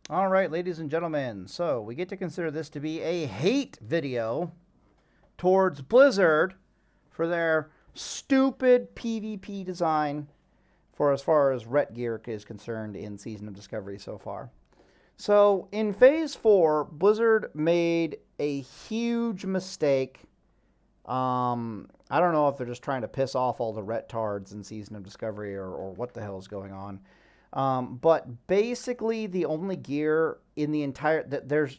All right, ladies and gentlemen, so we get to consider this to be a hate video towards Blizzard for their stupid PvP design for as far as Ret Gear is concerned in Season of Discovery so far. So in Phase 4, Blizzard made a huge mistake. I don't know if they're just trying to piss off all the Ret-tards in Season of Discovery or what the hell is going on. But basically, the only gear in the entire there's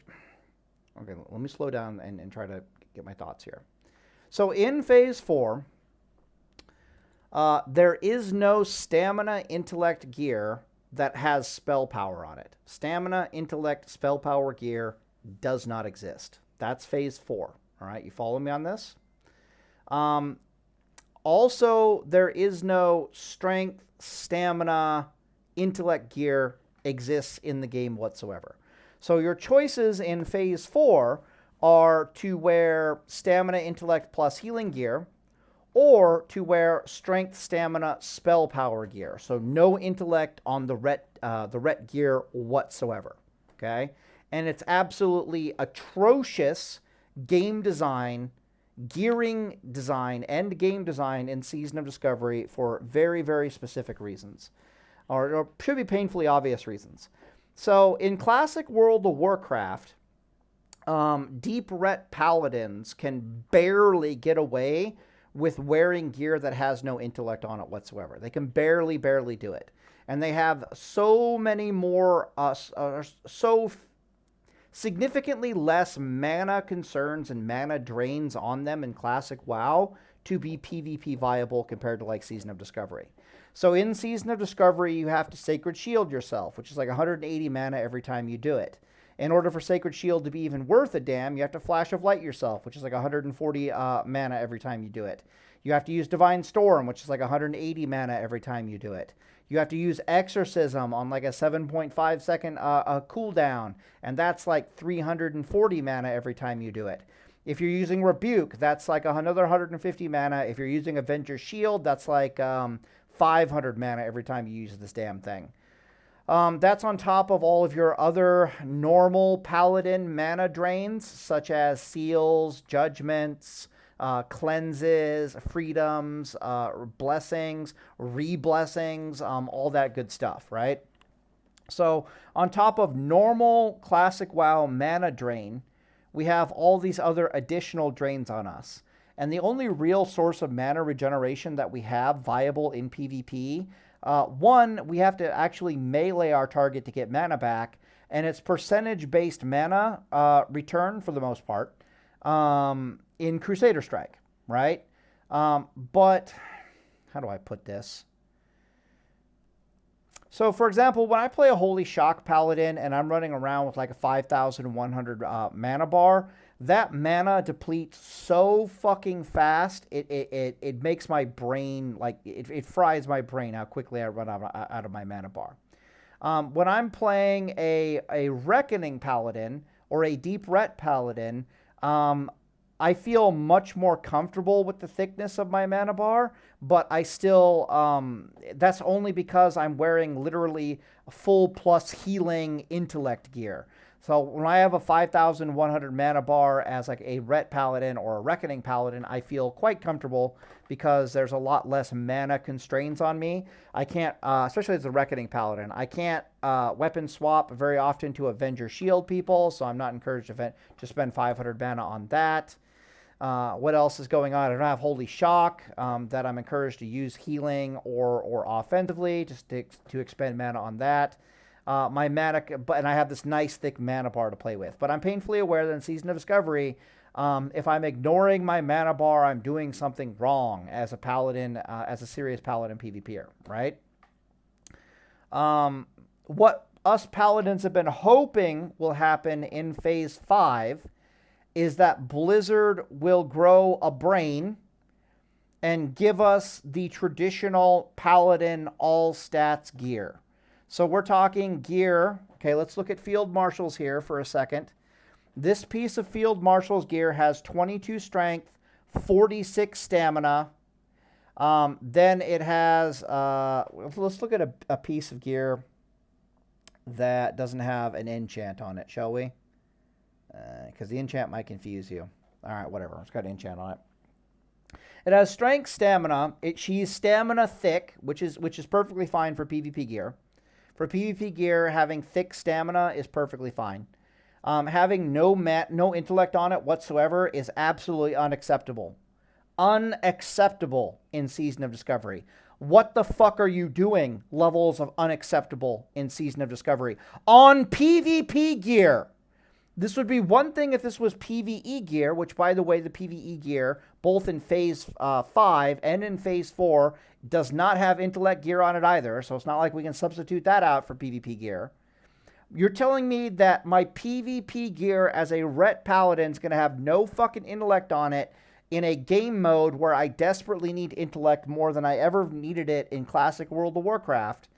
okay. Let me slow down and try to get my thoughts here. So in Phase 4, there is no stamina intellect gear that has spell power on it. Stamina intellect spell power gear does not exist. That's Phase 4. All right, you follow me on this? Also, there is no strength, stamina, intellect gear exists in the game whatsoever. So your choices in Phase 4 are to wear stamina, intellect plus healing gear, or to wear strength, stamina, spell power gear. So no intellect on the Ret gear whatsoever. Okay, and it's absolutely atrocious game design, gearing design, and game design in Season of Discovery for very, very specific reasons, or should be painfully obvious reasons. So in classic World of Warcraft, deep Ret paladins can barely get away with wearing gear that has no intellect on it whatsoever. They can barely do it. And they have so many more, significantly less mana concerns and mana drains on them in Classic WoW to be PvP viable compared to like Season of Discovery. So in Season of Discovery, you have to Sacred Shield yourself, which is like 180 mana every time you do it. In order for Sacred Shield to be even worth a damn, you have to Flash of Light yourself, which is like 140 mana every time you do it. You have to use Divine Storm, which is like 180 mana every time you do it. You have to use Exorcism on like a 7.5 second cooldown, and that's like 340 mana every time you do it. If you're using Rebuke, that's like another 150 mana. If you're using Avenger Shield, that's like 500 mana every time you use this damn thing. That's on top of all of your other normal Paladin mana drains, such as Seals, Judgments, cleanses, freedoms, blessings, re-blessings, all that good stuff, right? So on top of normal Classic WoW mana drain, we have all these other additional drains on us. And the only real source of mana regeneration that we have viable in PvP, one, we have to actually melee our target to get mana back, and it's percentage-based mana return for the most part in Crusader Strike, right? But how do I put this? So, for example, when I play a Holy Shock Paladin and I'm running around with like a 5,100 mana bar, that mana depletes so fucking fast, it makes my brain, like, it fries my brain how quickly I run out of my mana bar. When I'm playing a Reckoning Paladin or a Deep Ret Paladin, I feel much more comfortable with the thickness of my mana bar, but I still, that's only because I'm wearing literally full plus healing intellect gear. So when I have a 5,100 mana bar as like a Ret Paladin or a Reckoning Paladin, I feel quite comfortable because there's a lot less mana constraints on me. I can't, especially as a Reckoning Paladin, I can't weapon swap very often to Avenger Shield people, so I'm not encouraged to spend 500 mana on that. What else is going on? I don't have Holy Shock that I'm encouraged to use healing or offensively just to expend mana on that. My mana, and I have this nice thick mana bar to play with. But I'm painfully aware that in Season of Discovery, if I'm ignoring my mana bar, I'm doing something wrong as a paladin, as a serious paladin PvPer, right? What us paladins have been hoping will happen in Phase 5 is that Blizzard will grow a brain and give us the traditional Paladin all stats gear. So we're talking gear. Okay, let's look at Field Marshals here for a second. This piece of Field Marshals gear has 22 strength, 46 stamina. Then it has, let's look at a piece of gear that doesn't have an enchant on it, shall we? Because the enchant might confuse you. All right, whatever. It's got an enchant on it. It has strength, stamina. She's stamina thick, which is perfectly fine for PvP gear. For PvP gear, having thick stamina is perfectly fine. Having no intellect on it whatsoever is absolutely unacceptable. Unacceptable in Season of Discovery. What the fuck are you doing? Levels of unacceptable in Season of Discovery on PvP gear. This would be one thing if this was PvE gear, which, by the way, the PvE gear, both in Phase 5 and in Phase 4, does not have intellect gear on it either, so it's not like we can substitute that out for PvP gear. You're telling me that my PvP gear as a Ret Paladin is going to have no fucking intellect on it in a game mode where I desperately need intellect more than I ever needed it in Classic World of Warcraft,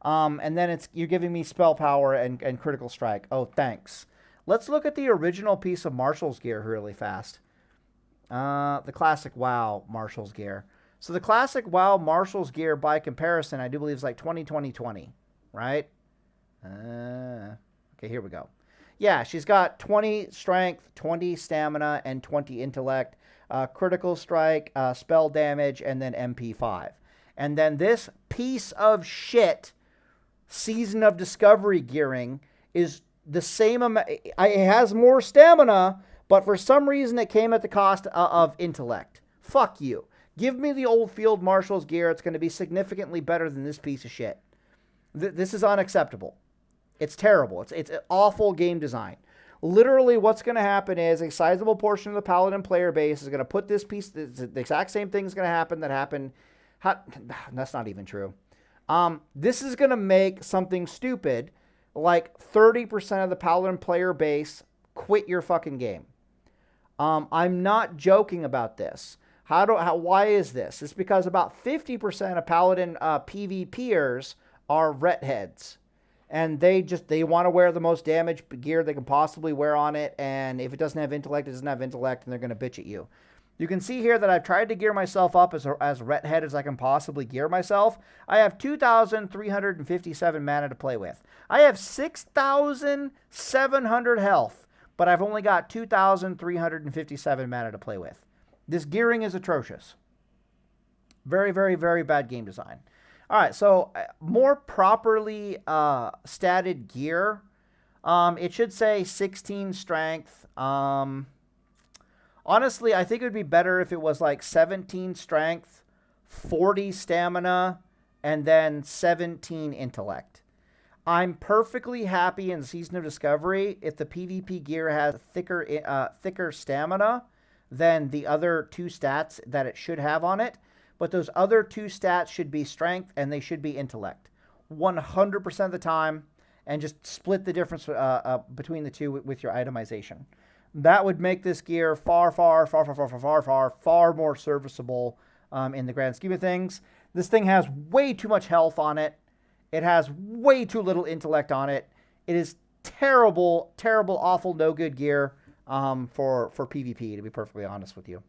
and then you're giving me spell power and critical strike. Oh, thanks. Let's look at the original piece of Marshals gear really fast. The Classic WoW Marshals gear. So the Classic WoW Marshals gear, by comparison, I do believe is like 20, right? Okay, here we go. Yeah, she's got 20 strength, 20 stamina, and 20 intellect, critical strike, spell damage, and then MP5. And then this piece of shit Season of Discovery gearing is the same amount. It has more stamina, but for some reason it came at the cost of intellect. Fuck you. Give me the old field Marshals gear. It's going to be significantly better than this piece of shit. This is unacceptable. It's terrible. It's an awful game design. Literally, what's going to happen is a sizable portion of the Paladin player base is going to put this piece. The exact same thing is going to happen that happened. That's not even true. This is going to make something stupid like 30% of the Paladin player base quit your fucking game. I'm not joking about this. Why is this? It's because about 50% of Paladin PvPers are Ret heads. And they want to wear the most damage gear they can possibly wear on it. And if it doesn't have intellect, it doesn't have intellect, and they're going to bitch at you. You can see here that I've tried to gear myself up as Ret head as I can possibly gear myself. I have 2,357 mana to play with. I have 6,700 health, but I've only got 2,357 mana to play with. This gearing is atrocious. Very, very, very bad game design. All right, so more properly statted gear. It should say 16 strength. Honestly, I think it would be better if it was like 17 strength, 40 stamina, and then 17 intellect. I'm perfectly happy in Season of Discovery if the PvP gear has thicker stamina than the other two stats that it should have on it. But those other two stats should be strength and they should be intellect 100% of the time, and just split the difference between the two with your itemization. That would make this gear far more serviceable in the grand scheme of things. This thing has way too much health on it. It has way too little intellect on it. It is terrible, awful, no good gear for PvP, to be perfectly honest with you.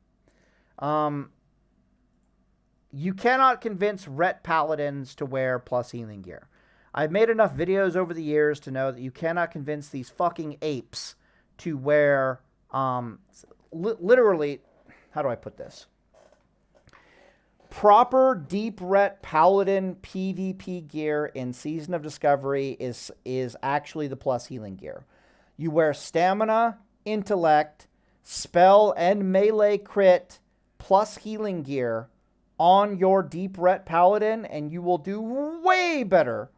You cannot convince Ret Paladins to wear plus healing gear. I've made enough videos over the years to know that you cannot convince these fucking apes to wear, literally, how do I put this? Proper deep Ret Paladin PvP gear in Season of Discovery is actually the plus healing gear. You wear stamina, intellect, spell, and melee crit plus healing gear on your deep Ret Paladin, and you will do way better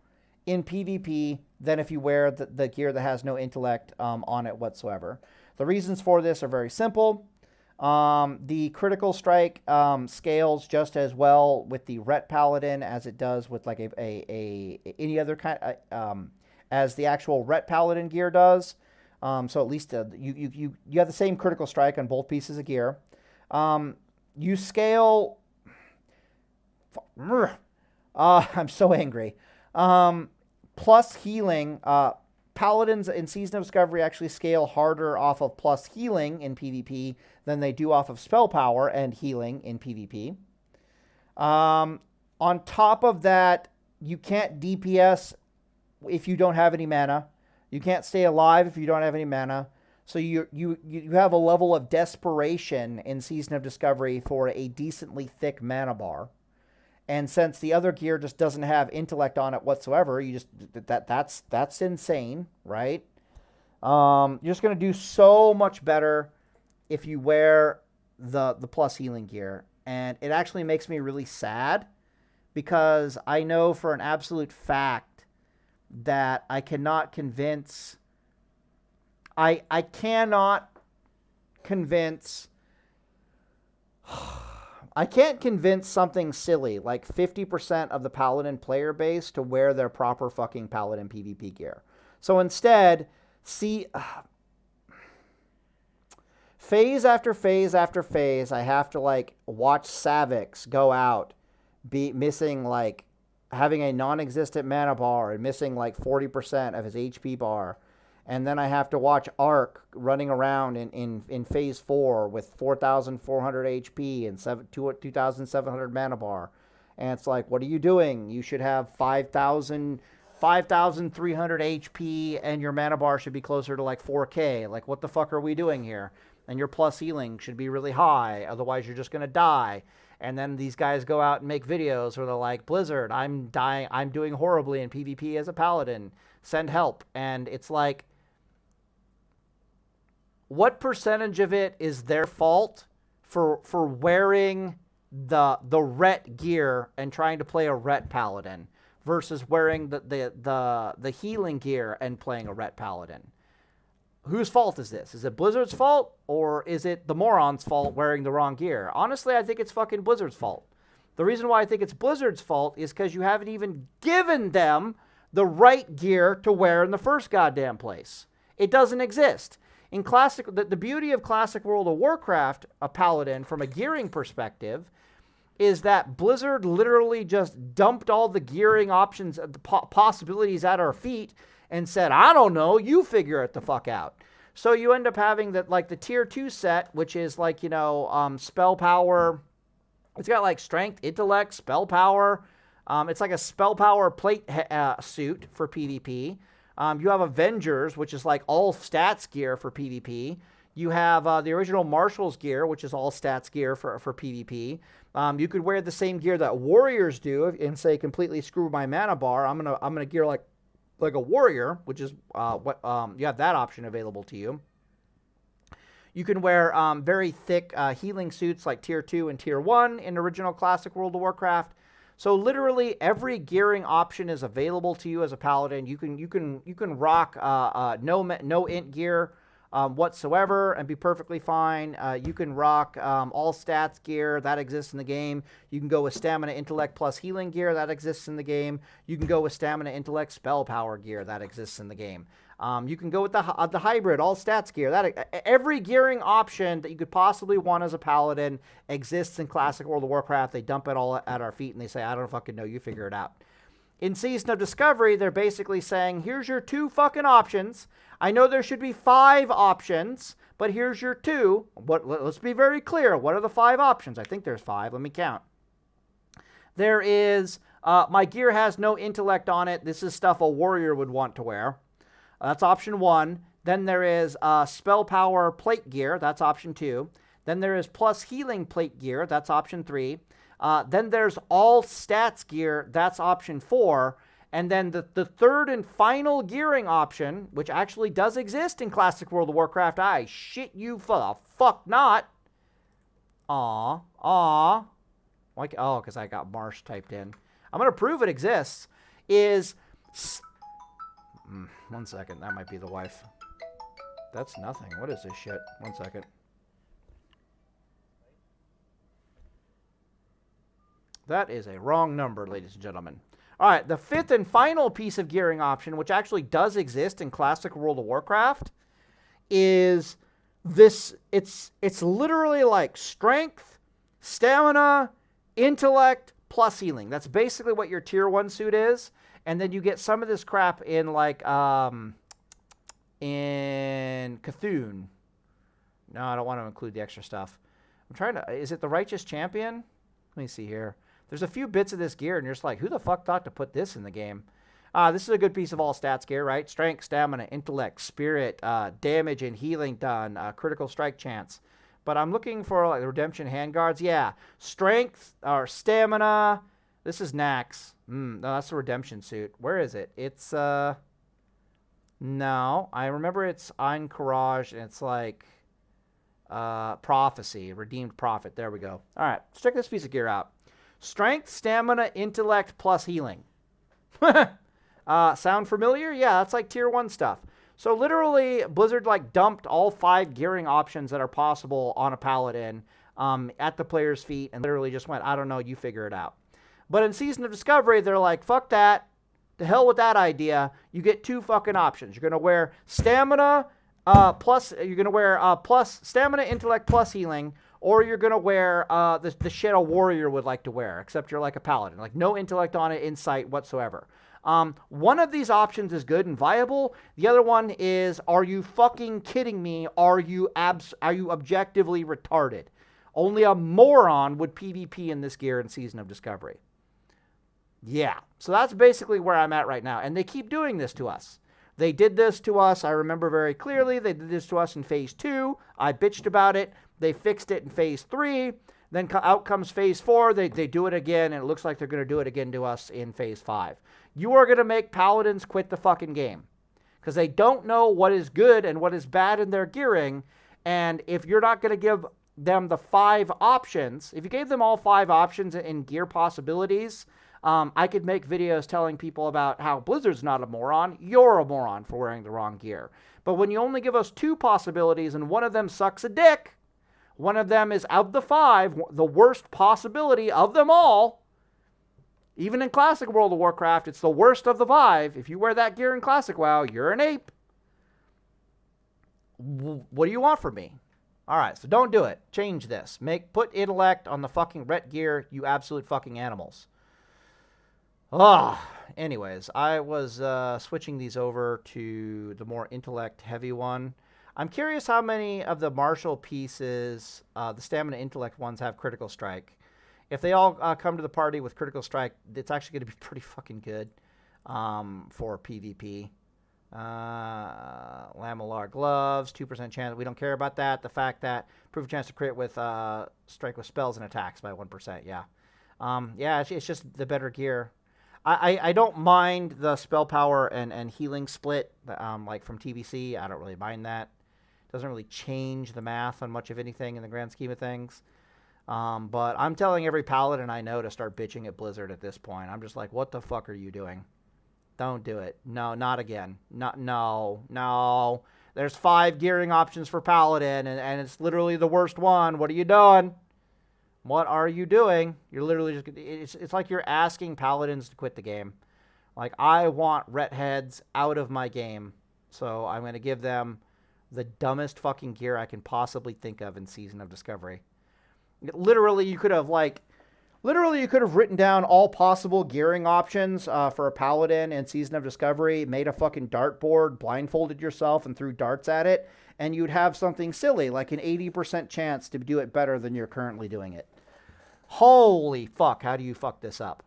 in PvP than if you wear the gear that has no intellect on it whatsoever. The reasons for this are very simple. The critical strike scales just as well with the Ret Paladin as it does with like any other kind as the actual Ret Paladin gear does. So at least you have the same critical strike on both pieces of gear. You scale. I'm so angry. Plus healing. Paladins in Season of Discovery actually scale harder off of plus healing in PvP than they do off of spell power and healing in PvP. On top of that, you can't DPS if you don't have any mana. You can't stay alive if you don't have any mana. So you have a level of desperation in Season of Discovery for a decently thick mana bar. And since the other gear just doesn't have intellect on it whatsoever, you just that's insane, right? You're just gonna do so much better if you wear the plus healing gear. And it actually makes me really sad because I know for an absolute fact that I cannot convince I cannot convince I can't convince something silly like 50% of the Paladin player base to wear their proper fucking Paladin PvP gear. So instead, see, phase after phase after phase, I have to like watch Savix go out, be missing like having a non-existent mana bar and missing like 40% of his HP bar. And then I have to watch Ark running around in phase 4 with 4,400 HP and 2,700 mana bar. And it's like, what are you doing? You should have 5,300 HP and your mana bar should be closer to like 4K. Like, what the fuck are we doing here? And your plus healing should be really high. Otherwise, you're just going to die. And then these guys go out and make videos where they're like, Blizzard, I'm dying. I'm doing horribly in PvP as a Paladin. Send help. And it's like, what percentage of it is their fault for wearing the Ret gear and trying to play a Ret Paladin versus wearing the healing gear and playing a Ret Paladin? Whose fault is this? Is it Blizzard's fault or is it the moron's fault wearing the wrong gear? Honestly, I think it's fucking Blizzard's fault. The reason why I think it's Blizzard's fault is because you haven't even given them the right gear to wear in the first goddamn place. It doesn't exist. In Classic, the beauty of Classic World of Warcraft, a Paladin, from a gearing perspective, is that Blizzard literally just dumped all the gearing options, the possibilities at our feet and said, I don't know, you figure it the fuck out. So you end up having that, like the tier 2 set, which is like, spell power. It's got like strength, intellect, spell power. It's like a spell power plate suit for PvP. You have Avengers, which is like all stats gear for PvP. You have the original Marshals gear, which is all stats gear for PvP. You could wear the same gear that Warriors do and say completely screw my mana bar. I'm gonna gear like a Warrior, which is what you have that option available to you. You can wear very thick healing suits like tier 2 and tier 1 in original Classic World of Warcraft. So literally every gearing option is available to you as a Paladin. You can rock no int gear whatsoever and be perfectly fine. You can rock all stats gear that exists in the game. You can go with stamina, intellect plus healing gear that exists in the game. You can go with stamina, intellect, spell power gear that exists in the game. You can go with the hybrid, all stats gear. Every gearing option that you could possibly want as a Paladin exists in Classic World of Warcraft. They dump it all at our feet and they say, I don't fucking know, you figure it out. In Season of Discovery, they're basically saying, here's your 2 fucking options. I know there should be 5 options, but here's your 2. Let's be very clear. What are the 5 options? I think there's 5. Let me count. There is, my gear has no intellect on it. This is stuff a warrior would want to wear. That's option 1. Then there is spell power plate gear. That's option 2. Then there is plus healing plate gear. That's option 3. Then there's all stats gear. That's option 4. And then the third and final gearing option, which actually does exist in Classic World of Warcraft. I shit you for the fuck not. Like, because I got Marsh typed in. I'm going to prove it exists. One second. That might be the wife. That's nothing. What is this shit? One second. That is a wrong number, ladies and gentlemen. All right, the 5th and final piece of gearing option, which actually does exist in Classic World of Warcraft, is this. It's literally like strength, stamina, intellect, plus healing. That's basically what your tier 1 suit is. And then you get some of this crap in like in Cthulhu. No, I don't want to include the extra stuff. I'm trying to. Is it the Righteous Champion? Let me see here. There's a few bits of this gear, and you're just like, who the fuck thought to put this in the game? This is a good piece of all stats gear, right? Strength, stamina, intellect, spirit, damage and healing done, critical strike chance. But I'm looking for like the redemption handguards. Yeah, strength or stamina. This is Nax. No, that's the redemption suit. Where is it? It's no. I remember it's Encourage and it's like prophecy, redeemed prophet. There we go. All right, let's check this piece of gear out. Strength, stamina, intellect plus healing. Sound familiar? Yeah, that's like tier 1 stuff. So literally, Blizzard like dumped all 5 gearing options that are possible on a Paladin at the player's feet and literally just went, I don't know, you figure it out. But in Season of Discovery, they're like, fuck that. To hell with that idea. You get 2 fucking options. You're going to wear stamina plus, you're going to wear plus stamina, intellect plus healing, or you're going to wear the shit a warrior would like to wear, except you're like a paladin. Like no intellect on it, insight whatsoever. One of these options is good and viable. The other one is, are you fucking kidding me? Are you objectively retarded? Only a moron would PvP in this gear in Season of Discovery. Yeah, so that's basically where I'm at right now. And they keep doing this to us. They did this to us, I remember very clearly. They did this to us in Phase 2. I bitched about it. They fixed it in Phase 3. Then out comes Phase 4. They do it again, and it looks like they're going to do it again to us in Phase 5. You are going to make Paladins quit the fucking game because they don't know what is good and what is bad in their gearing. And if you're not going to give them the 5 options, if you gave them all 5 options in gear possibilities, I could make videos telling people about how Blizzard's not a moron. You're a moron for wearing the wrong gear. But when you only give us 2 possibilities and one of them sucks a dick, one of them is of the 5, the worst possibility of them all. Even in Classic World of Warcraft, it's the worst of the 5. If you wear that gear in Classic WoW, you're an ape. What do you want from me? All right, so don't do it. Change this. Put intellect on the fucking Ret Gear, you absolute fucking animals. Anyways, I was switching these over to the more intellect-heavy one. I'm curious how many of the martial pieces, the stamina intellect ones, have critical strike. If they all come to the party with critical strike, it's actually going to be pretty fucking good for PvP. Lamellar gloves, 2% chance. We don't care about that. The fact that proof of chance to crit with strike with spells and attacks by 1%. Yeah. Yeah, it's just the better gear. I don't mind the spell power and healing split, like from TBC. I don't really mind that. Doesn't really change the math on much of anything in the grand scheme of things. But I'm telling every paladin I know to start bitching at Blizzard at this point. I'm just like, what the fuck are you doing? Don't do it. No, not again. No. There's 5 gearing options for paladin, and it's literally the worst one. What are you doing? What are you doing? You're literally just... It's like you're asking paladins to quit the game. Like, I want ret heads out of my game. So I'm going to give them the dumbest fucking gear I can possibly think of in Season of Discovery. Literally, you could have written down all possible gearing options for a paladin in Season of Discovery, made a fucking dartboard, blindfolded yourself, and threw darts at it, and you'd have something silly, like an 80% chance to do it better than you're currently doing it. Holy fuck, how do you fuck this up?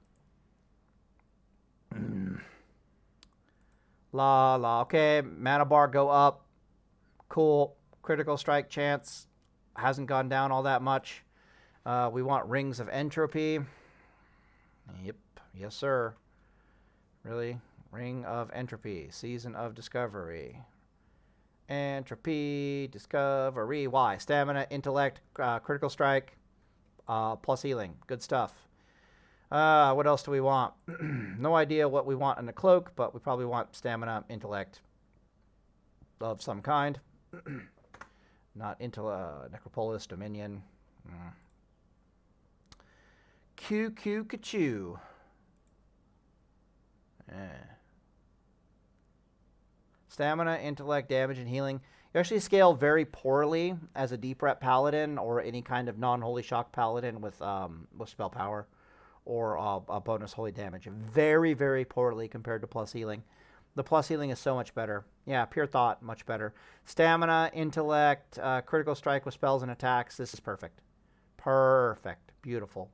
Okay, mana bar go up. Cool. Critical strike chance hasn't gone down all that much. We want Rings of Entropy. Yep. Yes, sir. Really? Ring of Entropy. Season of Discovery. Entropy. Discovery. Why? Stamina, intellect, critical strike, plus healing. Good stuff. What else do we want? No idea what we want in the cloak, but we probably want stamina, intellect of some kind. Not Necropolis, Dominion. Ka-choo. Stamina, intellect, damage, and healing. You actually scale very poorly as a deep rep paladin or any kind of non-holy shock paladin with spell power or a bonus holy damage. Very, very poorly compared to plus healing. The plus healing is so much better. Yeah, pure thought, much better. Stamina, intellect, critical strike with spells and attacks. This is perfect. Perfect. Beautiful.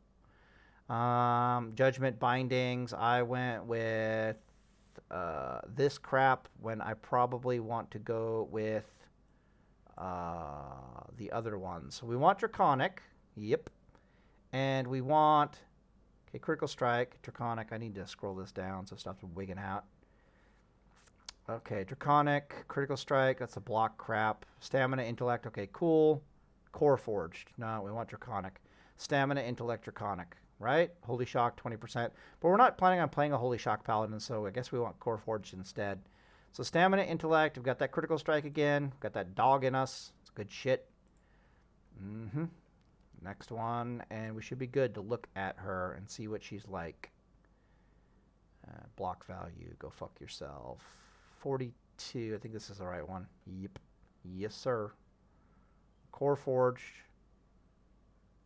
Judgment bindings. I went with this crap when I probably want to go with the other ones. So we want Draconic. Yep. And we want... Okay, Critical Strike, Draconic. I need to scroll this down so stuff's wigging out. Okay, Draconic, Critical Strike. That's a block crap. Stamina, Intellect. Okay, cool. Core Forged. No, we want Draconic. Stamina, Intellect, Draconic. Right? Holy Shock, 20%. But we're not planning on playing a Holy Shock Paladin, so I guess we want Core Forged instead. So Stamina, Intellect. We've got that Critical Strike again. We've got that dog in us. It's good shit. Next one, and we should be good to look at her and see what she's like. Block value, go fuck yourself. 42, I think this is the right one. Yep. Yes, sir. Core Forged.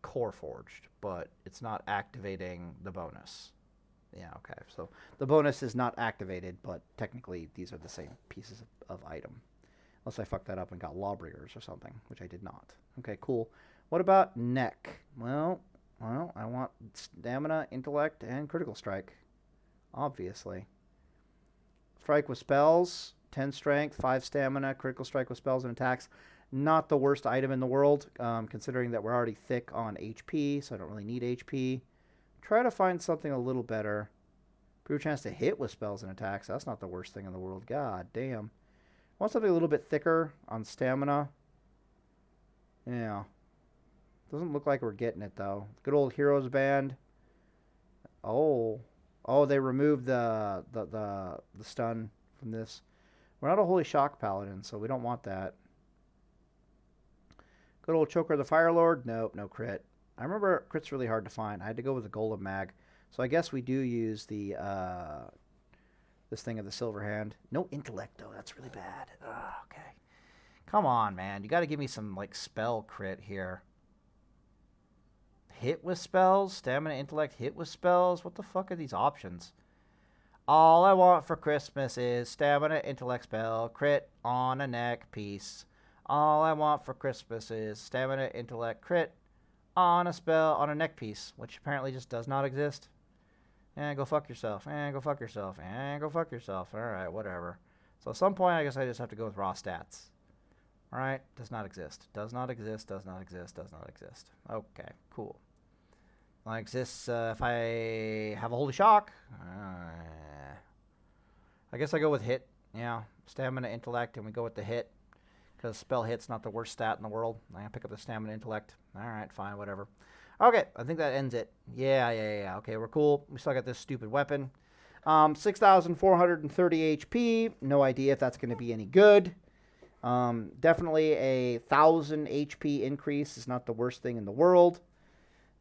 Core Forged, but it's not activating the bonus. Yeah, okay. So the bonus is not activated, but technically these are the same pieces of item. Unless I fucked that up and got Lawbreakers or something, which I did not. Okay, cool. What about neck? Well, I want Stamina, Intellect, and Critical Strike. Obviously. Strike with spells, 10 strength, 5 stamina, Critical Strike with spells and attacks. Not the worst item in the world, considering that we're already thick on HP, so I don't really need HP. Try to find something a little better. Improve chance to hit with spells and attacks. That's not the worst thing in the world. God damn. I want something a little bit thicker on stamina. Yeah. Doesn't look like we're getting it, though. Good old Heroes Band. Oh, they removed the stun from this. We're not a Holy Shock Paladin, so we don't want that. Good old Choker the Fire Lord. Nope, no crit. I remember crit's really hard to find. I had to go with the Golem Mag. So I guess we do use the this thing of the Silver Hand. No Intellect, though. That's really bad. Okay. Come on, man. You got to give me some, like, spell crit here. Hit with spells, stamina, intellect, hit with spells. What the fuck are these options? All I want for Christmas is stamina, intellect, spell, crit on a neck piece. All I want for Christmas is stamina, intellect, crit on a spell on a neck piece, which apparently just does not exist. Go fuck yourself. Go fuck yourself. Go fuck yourself. All right, whatever. So at some point, I guess I just have to go with raw stats. All right, does not exist. Does not exist. Does not exist. Does not exist. Okay, cool. Well, exists if I have a Holy Shock. I guess I go with hit. Yeah, stamina, intellect, and we go with the hit. Because spell hit's not the worst stat in the world. I'm going to pick up the stamina, intellect. All right, fine, whatever. Okay, I think that ends it. Yeah. Okay, we're cool. We still got this stupid weapon. 6,430 HP. No idea if that's going to be any good. Definitely a 1,000 HP increase is not the worst thing in the world.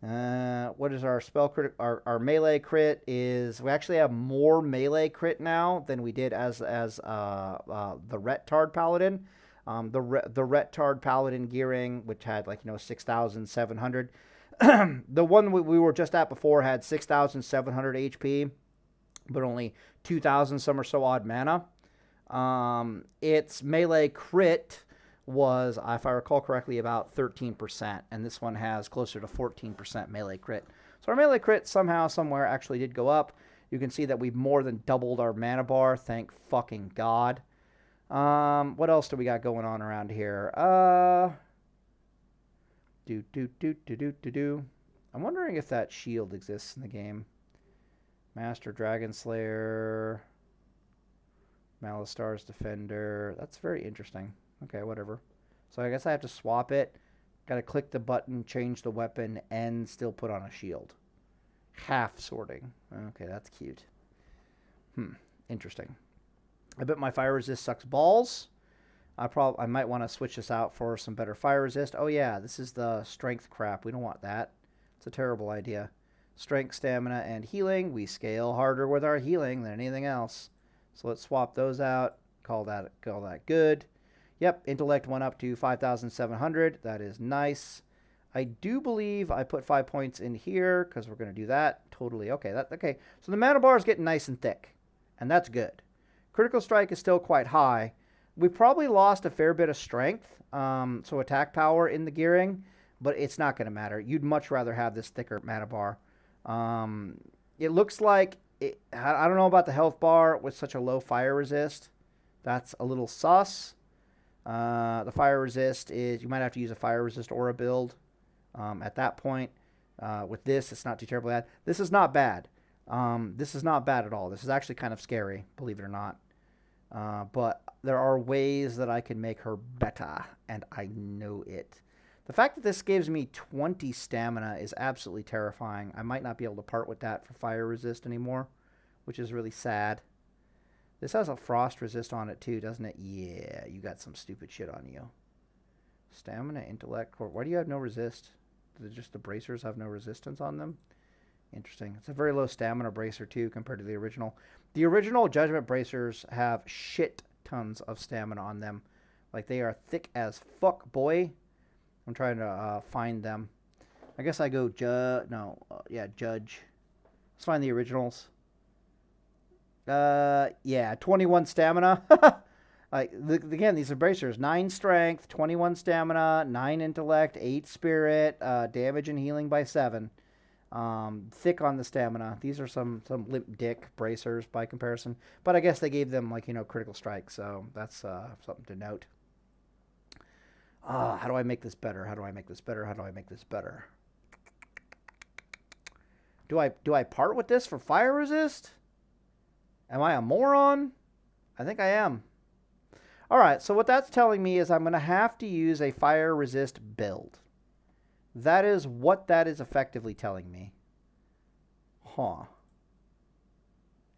What is our spell crit? Our melee crit is, we actually have more melee crit now than we did as the Ret Paladin. The Ret Paladin gearing, which had 6,700. The one we were just at before had 6,700 HP, but only 2,000 some or so odd mana. Its melee crit was, if I recall correctly, about 13%, and this one has closer to 14% melee crit. So our melee crit somehow, somewhere actually did go up. You can see that we've more than doubled our mana bar, thank fucking God. What else do we got going on around here? I'm wondering if that shield exists in the game. Master Dragon Slayer, Malistar's Defender. That's very interesting. Okay, whatever. So I guess I have to swap it. Got to click the button, change the weapon, and still put on a shield. Half sorting. Okay, that's cute. Interesting. I bet my fire resist sucks balls. I might want to switch this out for some better fire resist. Oh yeah, this is the strength crap. We don't want that. It's a terrible idea. Strength, stamina, and healing. We scale harder with our healing than anything else. So let's swap those out. Call that good. Yep, intellect went up to 5,700. That is nice. I do believe I put 5 points in here because we're going to do that. Totally. Okay. Okay. So the mana bar is getting nice and thick, and that's good. Critical strike is still quite high. We probably lost a fair bit of strength, so attack power in the gearing, but it's not going to matter. You'd much rather have this thicker mana bar. It looks like I don't know about the health bar with such a low fire resist. That's a little sus. The fire resist is, you might have to use a fire resist aura build at that point. With this, it's not too terribly bad. This is not bad. This is not bad at all. This is actually kind of scary, believe it or not. But there are ways that I can make her better, and I know it. The fact that this gives me 20 stamina is absolutely terrifying. I might not be able to part with that for fire resist anymore, which is really sad. This has a frost resist on it too, doesn't it? Yeah, you got some stupid shit on you. Stamina, intellect, core. Why do you have no resist? Just the bracers have no resistance on them? Interesting. It's a very low stamina bracer too compared to the original. The original Judgment bracers have shit tons of stamina on them. Like, they are thick as fuck, boy. I'm trying to find them. I guess I go Judge. Let's find the originals. Yeah, 21 stamina. Like, again, these are bracers. 9 strength, 21 stamina, 9 intellect, 8 spirit, damage and healing by 7. Thick on the stamina. These are some limp dick bracers by comparison. But I guess they gave them, like, critical strike, so that's something to note. How do I make this better? How do I make this better? How do I make this better? Do I part with this for fire resist? Am I a moron? I think I am. All right, so what that's telling me is I'm going to have to use a fire resist build. That is what that is effectively telling me. Huh.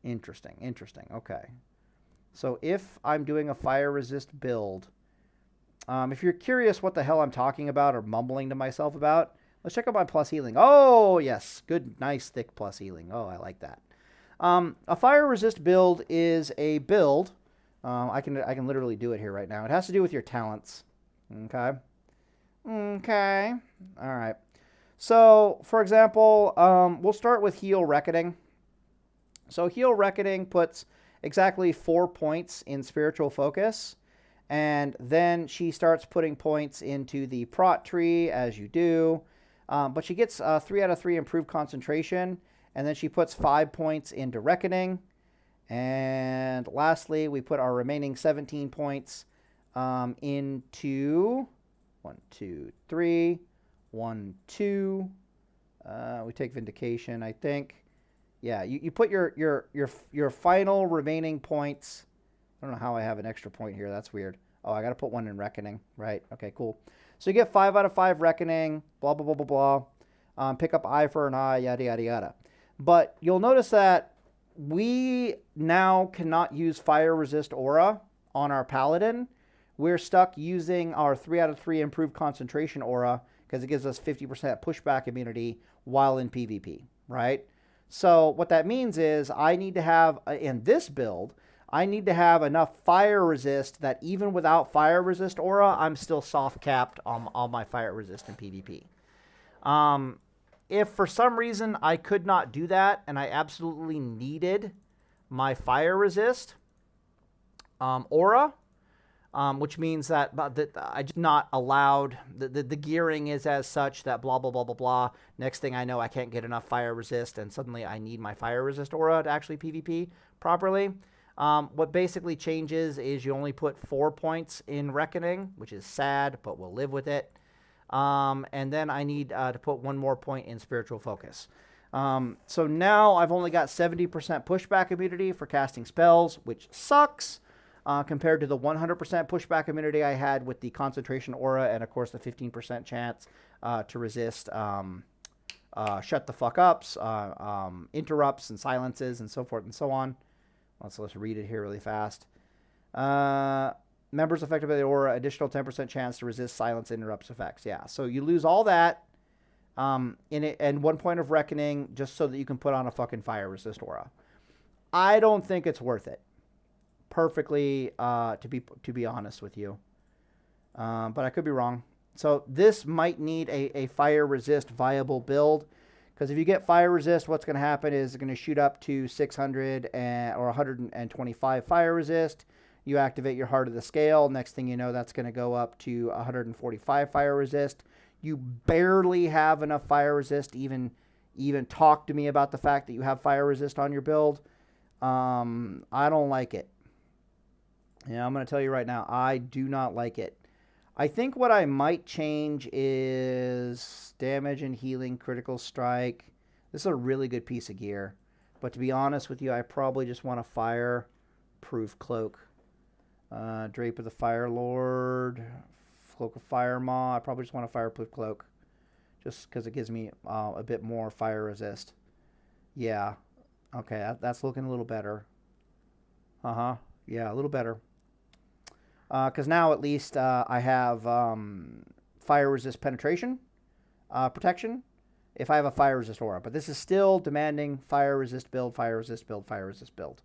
Interesting, interesting. Okay. So if I'm doing a fire resist build, if you're curious what the hell I'm talking about or mumbling to myself about, let's check out my plus healing. Oh, yes. Good, nice, thick plus healing. Oh, I like that. A fire resist build is a build. I can literally do it here right now. It has to do with your talents. Okay. Okay. All right. So, for example, we'll start with Heal Reckoning. So, Heal Reckoning puts exactly 4 points in Spiritual Focus. And then she starts putting points into the Prot tree, as you do. But she gets 3 out of 3 improved concentration. And then she puts 5 points into Reckoning. And lastly, we put our remaining 17 points into 1, 2, 3, 1, 2. We take Vindication, I think. Yeah, you put your final remaining points. I don't know how I have an extra point here. That's weird. Oh, I got to put 1 in Reckoning. Right. Okay, cool. So you get 5 out of 5 Reckoning, blah, blah, blah, blah, blah. Pick up Eye for an Eye, yada, yada, yada. But you'll notice that we now cannot use Fire Resist Aura on our Paladin. We're stuck using our 3 out of 3 improved concentration aura because it gives us 50% pushback immunity while in PvP, right? So what that means is I need to have, in this build, I need to have enough fire resist that even without fire resist aura, I'm still soft capped on all my fire resist in PvP. If for some reason I could not do that and I absolutely needed my fire resist aura, which means that I just not allowed, the gearing is as such that blah, blah, blah, blah, blah. Next thing I know, I can't get enough fire resist, and suddenly I need my fire resist aura to actually PvP properly. What basically changes is you only put 4 points in Reckoning, which is sad, but we'll live with it. And then I need to put 1 more point in Spiritual Focus. So now I've only got 70% pushback immunity for casting spells, which sucks. Compared to the 100% pushback immunity I had with the concentration aura and, of course, the 15% chance to resist shut the fuck ups, interrupts and silences and so forth and so on. Let's read it here really fast. Members affected by the aura, additional 10% chance to resist silence interrupts effects. Yeah, so you lose all that in it, and 1 point of Reckoning just so that you can put on a fucking fire resist aura. I don't think it's worth it. Perfectly, to be honest with you, but I could be wrong. So this might need a fire resist viable build, because if you get fire resist, what's going to happen is it's going to shoot up to 600 or 125 fire resist. You activate your Heart of the Scale. Next thing you know, that's going to go up to 145 fire resist. You barely have enough fire resist even even talk to me about the fact that you have fire resist on your build. I don't like it. Yeah, I'm going to tell you right now, I do not like it. I think what I might change is damage and healing, critical strike. This is a really good piece of gear. But to be honest with you, I probably just want a fire-proof cloak. Drape of the Fire Lord, Cloak of Fire Maw. I probably just want a fireproof cloak. Just because it gives me a bit more fire resist. Yeah. Okay, that's looking a little better. Uh-huh. Yeah, a little better. Because now at least I have fire resist penetration protection if I have a fire resist aura. But this is still demanding fire resist build, fire resist build, fire resist build.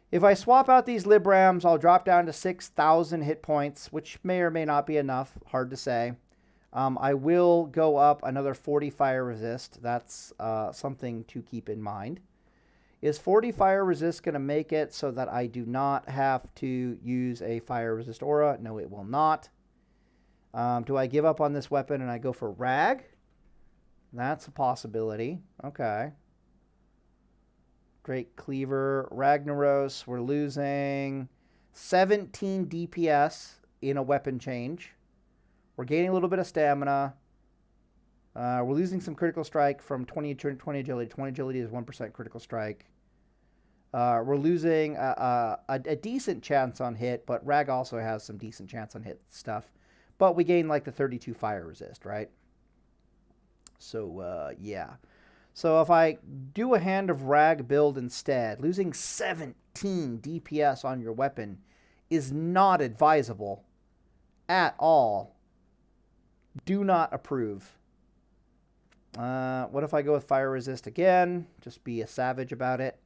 If I swap out these Librams, I'll drop down to 6,000 hit points, which may or may not be enough. Hard to say. I will go up another 40 fire resist. That's something to keep in mind. Is 40 fire resist going to make it so that I do not have to use a fire resist aura? No, it will not. Do I give up on this weapon and I go for Rag? That's a possibility. Okay. Drake Cleaver, Ragnaros. We're losing 17 DPS in a weapon change. We're gaining a little bit of stamina. We're losing some critical strike from 20 agility. 20 agility is 1% critical strike. We're losing a decent chance on hit, but Rag also has some decent chance on hit stuff. But we gain like the 32 fire resist, right? So, yeah. So if I do a Hand of Rag build instead, losing 17 DPS on your weapon is not advisable at all. Do not approve. What if I go with fire resist again? Just be a savage about it.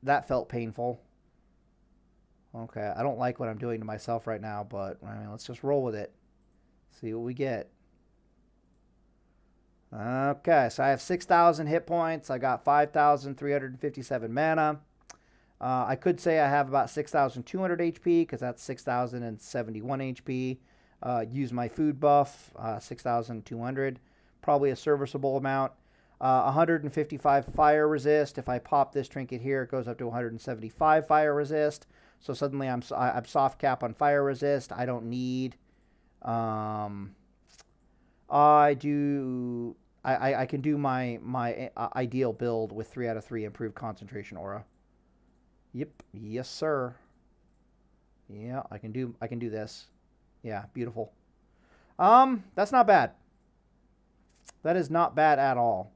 That felt painful. Okay, I don't like what I'm doing to myself right now, but I mean, let's just roll with it. See what we get. Okay, so I have 6,000 hit points. I got 5,357 mana. I could say I have about 6,200 HP because that's 6,071 HP. Use my food buff, 6,200. Probably a serviceable amount. 155 fire resist. If I pop this trinket here, it goes up to 175 fire resist. So suddenly I'm soft cap on fire resist. I don't need... I can do my ideal build with 3 out of 3 improved concentration aura. Yep. Yes, sir. Yeah, I can do this. Yeah, beautiful. That's not bad. That is not bad at all.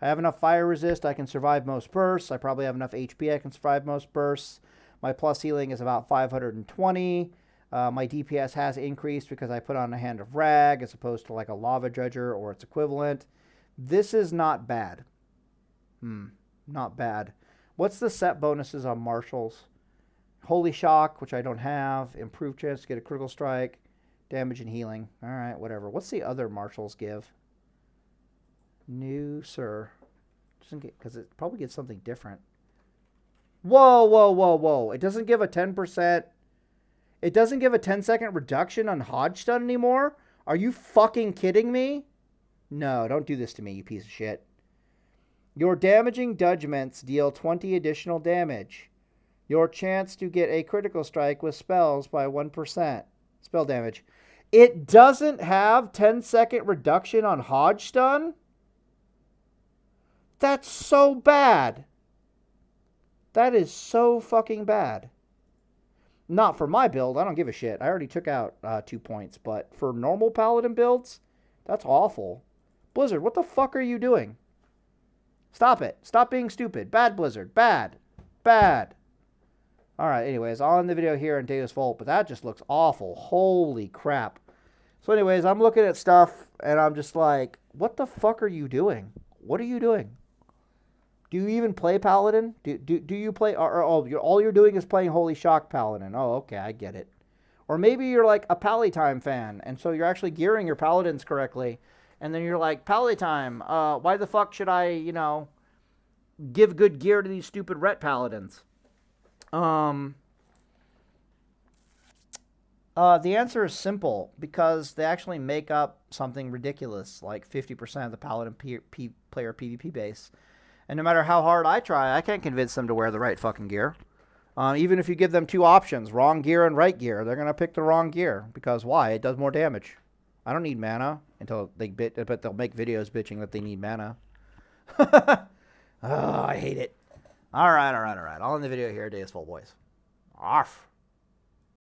I have enough fire resist. I can survive most bursts. I probably have enough HP. I can survive most bursts. My plus healing is about 520. My DPS has increased because I put on a Hand of Rag as opposed to like a Lava Judger or its equivalent. This is not bad. Not bad. What's the set bonuses on Marshals? Holy Shock, which I don't have. Improved chance to get a critical strike. Damage and healing. All right, whatever. What's the other Marshals give? New, sir. Because it probably gets something different. Whoa, whoa, whoa, whoa. It doesn't give a 10%. It doesn't give a 10-second reduction on HoJ Stun anymore? Are you fucking kidding me? No, don't do this to me, you piece of shit. Your damaging judgments deal 20 additional damage. Your chance to get a critical strike with spells by 1%. Spell damage. It doesn't have 10-second reduction on HoJ Stun? That's so bad. That is so fucking bad. Not for my build. I don't give a shit. I already took out 2 points. But for normal Paladin builds, that's awful. Blizzard, what the fuck are you doing? Stop it. Stop being stupid. Bad, Blizzard. Bad. Bad. Alright, anyways, on the video here in Deus Vault, but that just looks awful. Holy crap. So anyways, I'm looking at stuff, and I'm just like, what the fuck are you doing? What are you doing? Do you even play Paladin? Do you play... all you're doing is playing Holy Shock Paladin. Oh, okay, I get it. Or maybe you're like a Palatime fan, and so you're actually gearing your Paladins correctly, and then you're like, Palatime, why the fuck should I, give good gear to these stupid Ret Paladins? The answer is simple, because they actually make up something ridiculous, like 50% of the Paladin player PvP base. And no matter how hard I try, I can't convince them to wear the right fucking gear. Even if you give them two options, wrong gear and right gear, they're going to pick the wrong gear. Because why? It does more damage. I don't need mana until but they'll make videos bitching that they need mana. Oh, I hate it. All right. I'll end the video here. Day is full, boys. Off.